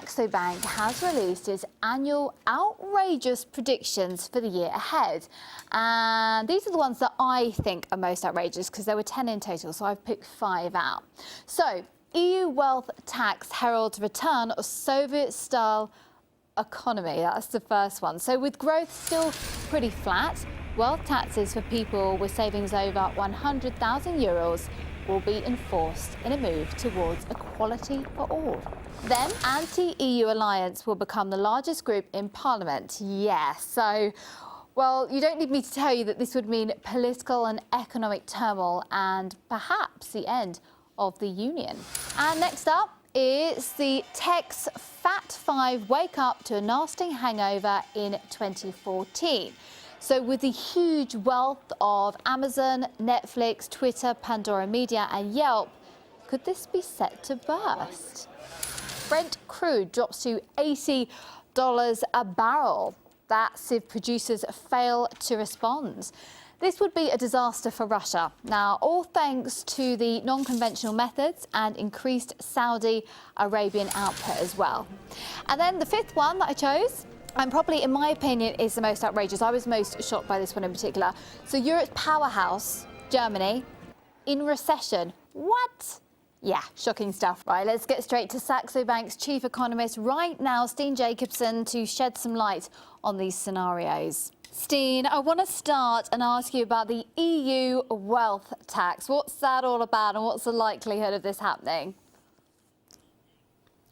Saxo Bank has released its annual outrageous predictions for the year ahead. And these are the ones that I think are most outrageous because there were 10 in total, so I've picked 5 out. So, EU wealth tax heralds return of Soviet-style economy. That's the first one. So with growth still pretty flat, wealth taxes for people with savings over 100,000 euros will be enforced in a move towards equality for all. Then, anti-EU alliance will become the largest group in Parliament. Yes, so, well, you don't need me to tell you that this would mean political and economic turmoil and perhaps the end of the Union. And next up, it's the tech's Fat Five wake up to a nasty hangover in 2014. So with the huge wealth of Amazon, Netflix, Twitter, Pandora Media and Yelp, could this be set to burst? Brent crude drops to $80 a barrel. That's if producers fail to respond. This would be a disaster for Russia. Now, all thanks to the non-conventional methods and increased Saudi Arabian output as well. And then the fifth one that I chose, and probably in my opinion is the most outrageous. I was most shocked by this one in particular. So Europe's powerhouse, Germany, in recession. What? Yeah, shocking stuff. Right, let's get straight to Saxo Bank's chief economist right now, Steen Jacobsen, to shed some light on these scenarios. Steen, I want to start and ask you about the EU wealth tax. What's that all about and what's the likelihood of this happening?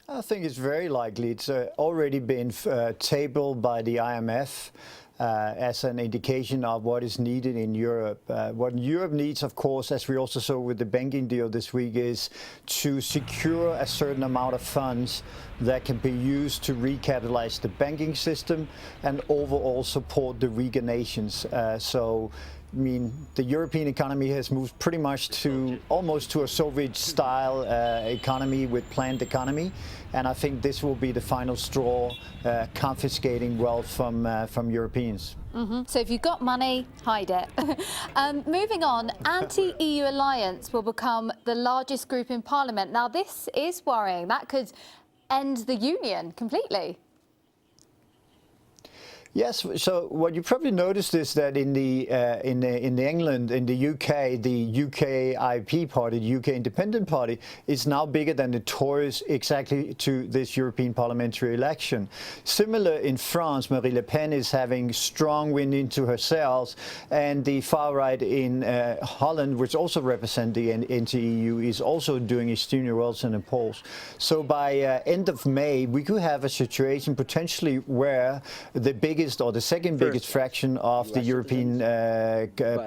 I think it's very likely. It's already been tabled by the IMF as an indication of what is needed in Europe. What Europe needs, of course, as we also saw with the banking deal this week, is to secure a certain amount of funds that can be used to recapitalize the banking system and overall support the weaker nations. I mean, the European economy has moved pretty much to almost to a Soviet-style economy with planned economy, and I think this will be the final straw, confiscating wealth from Europeans. So if you've got money, hide it. Moving on, anti-EU alliance will become the largest group in Parliament. Now, this is worrying. That could end the Union completely. Yes. So what you probably noticed is that in England, in the UK, the UKIP party, the UK Independent Party, is now bigger than the Tories exactly to this European parliamentary election. Similar in France, Marine Le Pen is having strong wind into her sails, and the far right in Holland, which also represents the anti-EU, is also doing extremely well in the polls. So by end of May, we could have a situation potentially where the biggest or the second biggest fraction of the European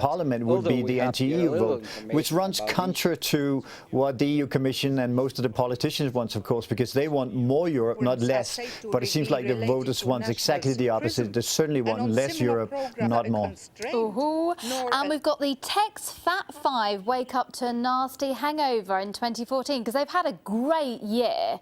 Parliament would be the anti-EU vote, which runs counter to what the EU Commission and most of the politicians want, of course, because they want more Europe, not less. But it seems like the voters want exactly the opposite. They certainly want less Europe, not more. And we've got the tech's Fat Five wake up to a nasty hangover in 2014 because they've had a great year.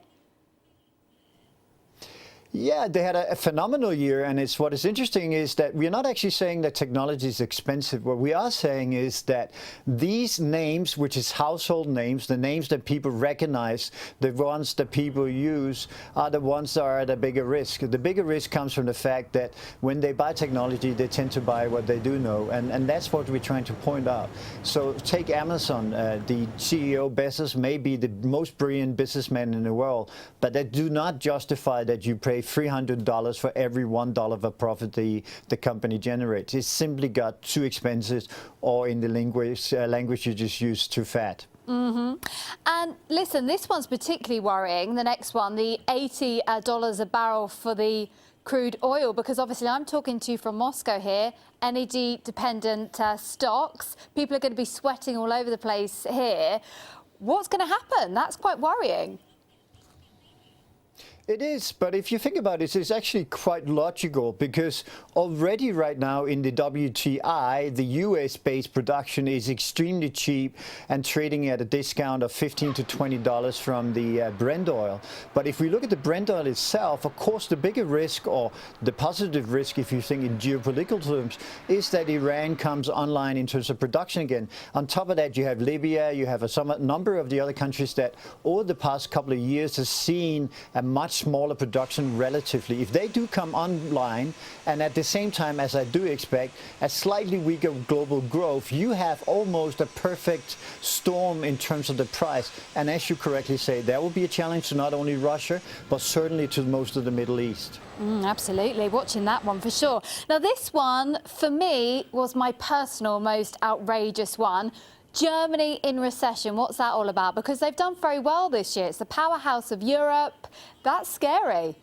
Yeah, they had a phenomenal year, and what is interesting is that we're not actually saying that technology is expensive. What we are saying is that these names, which is household names, the names that people recognize, the ones that people use, are the ones that are at a bigger risk. The bigger risk comes from the fact that when they buy technology, they tend to buy what they do know, and that's what we're trying to point out. So take Amazon. The CEO Bezos may be the most brilliant businessman in the world, but that do not justify that you pay $300 for every $1 of profit the company generates. It's simply got too expensive, or in the language you just use, too fat. And listen, this one's particularly worrying. The next one, the $80 a barrel for the crude oil, because obviously I'm talking to you from Moscow here, energy-dependent stocks. People are going to be sweating all over the place here. What's going to happen? That's quite worrying. It is, but if you think about it, it's actually quite logical, because already right now in the WTI, the US-based production is extremely cheap and trading at a discount of $15 to $20 from the Brent oil. But if we look at the Brent oil itself, of course, the bigger risk, or the positive risk, if you think in geopolitical terms, is that Iran comes online in terms of production again. On top of that, you have Libya, you have a number of the other countries that over the past couple of years has seen a much smaller production relatively. If they do come online, and at the same time, as I do expect, a slightly weaker global growth, you have almost a perfect storm in terms of the price. And as you correctly say, there will be a challenge to not only Russia, but certainly to most of the Middle East. Absolutely, watching that one for sure. Now this one, for me, was my personal most outrageous one. Germany in recession, what's that all about? Because they've done very well this year. It's the powerhouse of Europe. That's scary.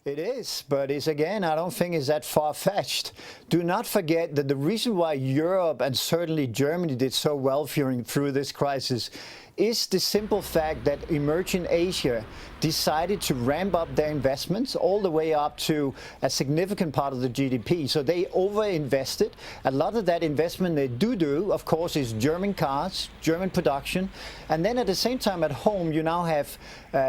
It is, but it's again, I don't think it's that far-fetched. Do not forget that the reason why Europe and certainly Germany did so well through this crisis is the simple fact that emerging Asia decided to ramp up their investments all the way up to a significant part of the GDP. So they over-invested. A lot of that investment they do, of course, is German cars, German production. And then at the same time at home, you now have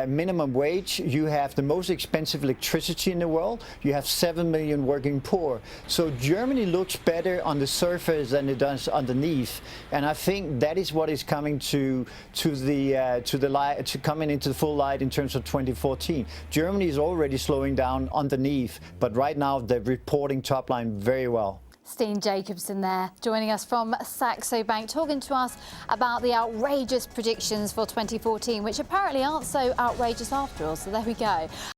minimum wage. You have the most expensive electricity in the world. You have 7 million working poor. So Germany looks better on the surface than it does underneath. And I think that is what is coming to coming into the full light in terms of 2014. Germany is already slowing down underneath, but right now they're reporting top line very well. Steen Jacobsen there, joining us from Saxo Bank, talking to us about the outrageous predictions for 2014, which apparently aren't so outrageous after all, so there we go.